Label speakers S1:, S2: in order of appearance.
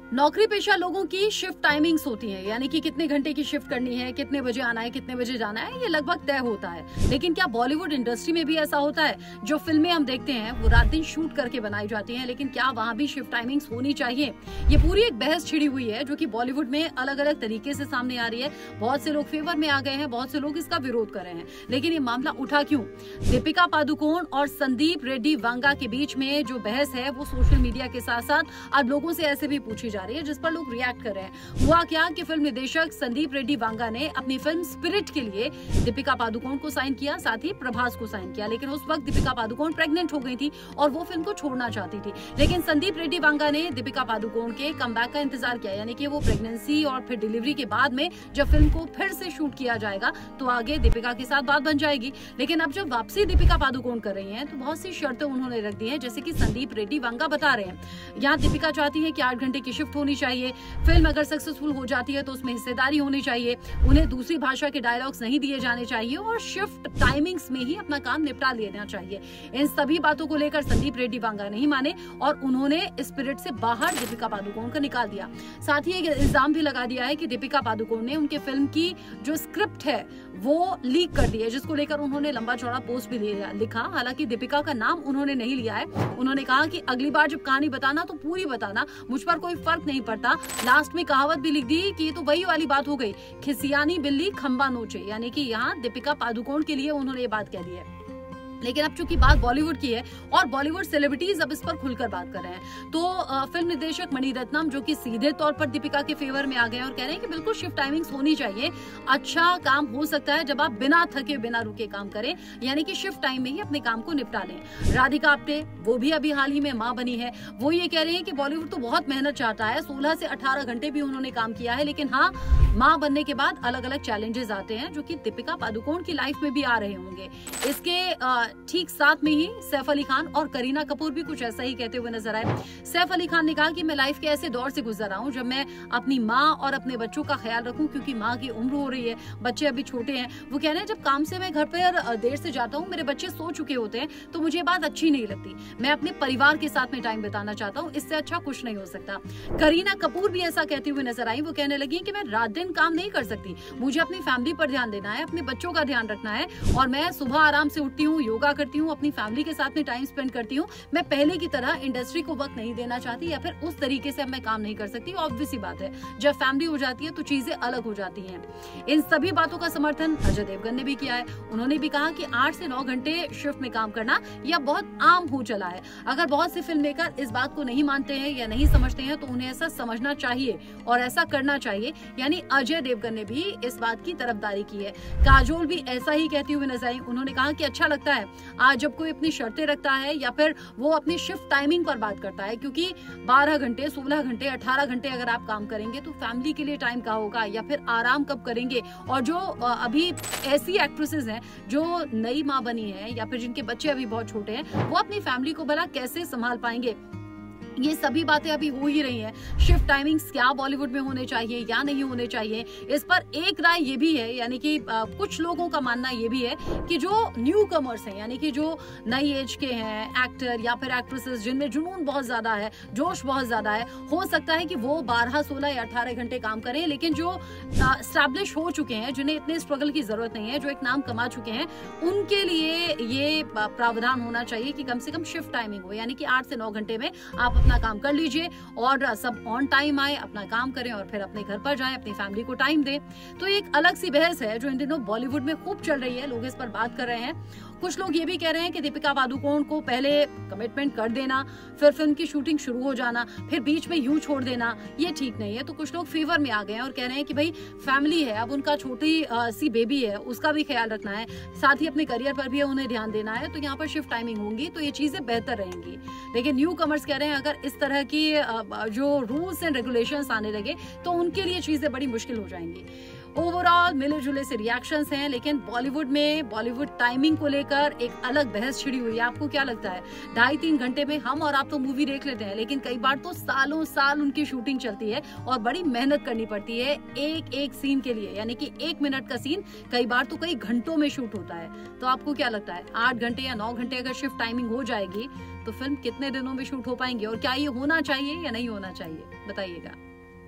S1: नौकरी पेशा लोगों की शिफ्ट टाइमिंग्स होती हैं, यानी कि कितने घंटे की शिफ्ट करनी है, कितने बजे आना है, कितने बजे जाना है, ये लगभग तय होता है। लेकिन क्या बॉलीवुड इंडस्ट्री में भी ऐसा होता है? जो फिल्में हम देखते हैं वो रात दिन शूट करके बनाई जाती हैं, लेकिन क्या वहां भी शिफ्ट टाइमिंग्स होनी चाहिए? ये पूरी एक बहस छिड़ी हुई है जो कि बॉलीवुड में अलग अलग तरीके से सामने आ रही है। बहुत से लोग फेवर में आ गए हैं, बहुत से लोग इसका विरोध कर रहे हैं। लेकिन ये मामला उठा क्यों? दीपिका पादुकोण और संदीप रेड्डी वांगा के बीच में जो बहस है वो सोशल मीडिया के साथ साथ अब लोगों से ऐसे भी पूछी जा रही है, जिस पर लोग रिएक्ट कर रहे हैं। हुआ क्या कि फिल्म निदेशक संदीप रेड्डी वांगा ने अपनी फिल्म स्पिरिट के लिए दीपिका पादुकोण को साइन किया, साथ ही प्रभास को साइन किया। लेकिन उस वक्त दीपिका पादुकोण प्रेग्नेंट हो गई थी और वो फिल्म को छोड़ना चाहती थी। लेकिन संदीप रेड्डी वांगा ने दीपिका पादुकोण के कमबैक का इंतजार किया, यानी कि वो प्रेगनेंसी और फिर डिलीवरी के बाद में जब फिल्म को फिर से शूट किया जाएगा तो आगे दीपिका के साथ बात बन जाएगी। लेकिन अब जब वापसी दीपिका पादुकोण कर रही हैं तो बहुत सी शर्तें उन्होंने रख दी हैं, जैसे कि संदीप रेड्डी वांगा बता रहे हैं। यहाँ दीपिका चाहती है कि 8 घंटे की शिफ्ट होनी चाहिए, फिल्म अगर सक्सेसफुल हो जाती है तो उसमें हिस्सेदारी होनी चाहिए, उन्हें दूसरी भाषा के डायलॉग्स नहीं दिए जाने चाहिए और शिफ्ट टाइमिंग्स में ही अपना काम निपटा लेना चाहिए। इन सभी बातों को लेकर संदीप रेड्डी वांगा नहीं माने और उन्होंने स्पिरिट से बाहर दीपिका पादुकोण को निकाल दिया। साथ ही एक इल्जाम भी लगा दिया है कि दीपिका पादुकोण ने उनके फिल्म की जो स्क्रिप्ट है वो लीक कर दी है, जिसको लेकर उन्होंने लंबा चौड़ा पोस्ट भी लिखा। हालांकि दीपिका का नाम उन्होंने नहीं लिया है। उन्होंने कहा कि अगली बार जब कहानी बताना तो पूरी बताना, मुझ पर कोई फर्क नहीं पड़ता। लास्ट में कहावत भी लिख दी कि ये तो वही वाली बात हो गई, खिसियानी बिल्ली खंबा नोचे, यानी कि यहाँ दीपिका पादुकोण के लिए उन्होंने ये बात कह दी है। लेकिन अब चूंकि बात बॉलीवुड की है और बॉलीवुड सेलिब्रिटीज अब इस पर खुलकर बात कर रहे हैं, तो फिल्म निर्देशक मणिरत्नम जो कि सीधे तौर पर दीपिका के फेवर में आ गए हैं और कह रहे हैं कि बिल्कुल शिफ्ट टाइमिंग्स होनी चाहिए। अच्छा काम हो सकता है जब आप बिना थके बिना रुके काम करें, यानी कि शिफ्ट टाइम में ही अपने काम को निपटा लें। राधिका आप्टे वो भी अभी हाल ही में मां बनी है, वो ये कह रहे हैं कि बॉलीवुड तो बहुत मेहनत चाहता है, 16 से 18 घंटे भी उन्होंने काम किया है, लेकिन हाँ, मां बनने के बाद अलग अलग चैलेंजेस आते हैं जो कि दीपिका पादुकोण की लाइफ में भी आ रहे होंगे। इसके ठीक साथ में ही सैफ अली खान और करीना कपूर भी कुछ ऐसा ही कहते हुए नजर आए। सैफ अली खान ने कहा कि मैं लाइफ के ऐसे दौर से गुजर रहा हूं जब मैं अपनी माँ और अपने बच्चों का ख्याल रखूं, क्योंकि माँ की उम्र हो रही है, बच्चे अभी छोटे हैं। वो कह रहे हैं जब काम से मैं घर पर देर से जाता हूँ, मेरे बच्चे सो चुके होते हैं, तो मुझे बात अच्छी नहीं लगती। मैं अपने परिवार के साथ में टाइम बिताना चाहता हूँ, इससे अच्छा कुछ नहीं हो सकता। करीना कपूर भी ऐसा कहती हुए नजर आई। वो कहने लगी कि मैं रात दिन काम नहीं कर सकती, मुझे अपनी फैमिली पर ध्यान देना है, अपने बच्चों का ध्यान रखना है, और मैं सुबह आराम से उठती हूँ, योगा करती हूँ, अपनी फैमिली के साथ में टाइम स्पेंड करती हूँ। मैं पहले की तरह इंडस्ट्री को वक्त नहीं देना चाहती, या फिर उस तरीके से अब मैं काम नहीं कर सकती। ऑब्वियस सी बात है, जब फैमिली हो जाती है तो चीजें अलग हो जाती हैं। इन सभी बातों का समर्थन अजय देवगन ने भी किया है। उन्होंने भी कहा कि 8 से 9 घंटे शिफ्ट में काम करना यह बहुत आम हो चला है। अगर बहुत से फिल्म मेकर इस बात को नहीं मानते हैं या नहीं समझते हैं तो उन्हें ऐसा समझना चाहिए और ऐसा करना चाहिए। यानी अजय देवगन ने भी इस बात की तरफदारी की है। काजोल भी ऐसा ही कहती हुई नजर आई। उन्होंने कहा कि अच्छा लगता है आज जब कोई अपनी शर्तें रखता है या फिर वो अपनी शिफ्ट टाइमिंग पर बात करता है, क्योंकि 12 घंटे, 16 घंटे, 18 घंटे अगर आप काम करेंगे तो फैमिली के लिए टाइम कहाँ होगा, या फिर आराम कब करेंगे। और जो अभी ऐसी एक्ट्रेसेस हैं जो नई माँ बनी है या फिर जिनके बच्चे अभी बहुत छोटे हैं, वो अपनी फैमिली को भला कैसे संभाल पाएंगे। ये सभी बातें अभी हो ही रही हैं। शिफ्ट टाइमिंग्स क्या बॉलीवुड में होने चाहिए या नहीं होने चाहिए, इस पर एक राय ये भी है, यानी कि कुछ लोगों का मानना ये भी है कि जो न्यू कमर्स हैं, यानी कि जो नई एज के हैं एक्टर या फिर एक्ट्रेसेस जिनमें जुनून बहुत ज्यादा है, जोश बहुत ज्यादा है, हो सकता है कि वो 12, 16 या 18 घंटे काम करें। लेकिन जो एस्टैब्लिश हो चुके हैं, जिन्हें इतने स्ट्रगल की जरूरत नहीं है, जो एक नाम कमा चुके हैं, उनके लिए ये प्रावधान होना चाहिए कि कम से कम शिफ्ट टाइमिंग हो, यानी कि 8 से 9 घंटे में आप अपना काम कर लीजिए और सब ऑन टाइम आए, अपना काम करें और फिर अपने घर पर जाएं, अपनी फैमिली को टाइम दें। तो एक अलग सी बहस है जो इन दिनों बॉलीवुड में खूब चल रही है, लोग इस पर बात कर रहे हैं। कुछ लोग ये भी कह रहे हैं कि दीपिका पादुकोण को पहले कमिटमेंट कर देना, फिर फिल्म की शूटिंग शुरू हो जाना, फिर बीच में यूं छोड़ देना, ये ठीक नहीं है। तो कुछ लोग फेवर में आ गए हैं और कह रहे हैं कि भाई फैमिली है, अब उनका छोटी सी बेबी है, उसका भी ख्याल रखना है, साथ ही अपने करियर पर भी उन्हें ध्यान देना है, तो यहाँ पर शिफ्ट टाइमिंग होंगी तो ये चीजें बेहतर रहेंगी। लेकिन न्यू कमर्स कह रहे हैं अगर इस तरह की जो रूल्स एंड रेगुलेशंस आने लगे तो उनके लिए चीजें बड़ी मुश्किल हो जाएंगी। ओवरऑल मिले जुले से रिएक्शंस हैं, लेकिन बॉलीवुड में बॉलीवुड टाइमिंग को लेकर एक अलग बहस छिड़ी हुई है। आपको क्या लगता है? 2.5-3 घंटे में हम और आप तो मूवी देख लेते हैं, लेकिन कई बार तो सालों साल उनकी शूटिंग चलती है और बड़ी मेहनत करनी पड़ती है एक एक सीन के लिए, यानी कि 1 मिनट का सीन कई बार तो कई घंटों में शूट होता है। तो आपको क्या लगता है 8 घंटे या 9 घंटे अगर शिफ्ट टाइमिंग हो जाएगी तो फिल्म कितने दिनों में शूट हो पाएंगे, और क्या ये होना चाहिए या नहीं होना चाहिए, बताइएगा।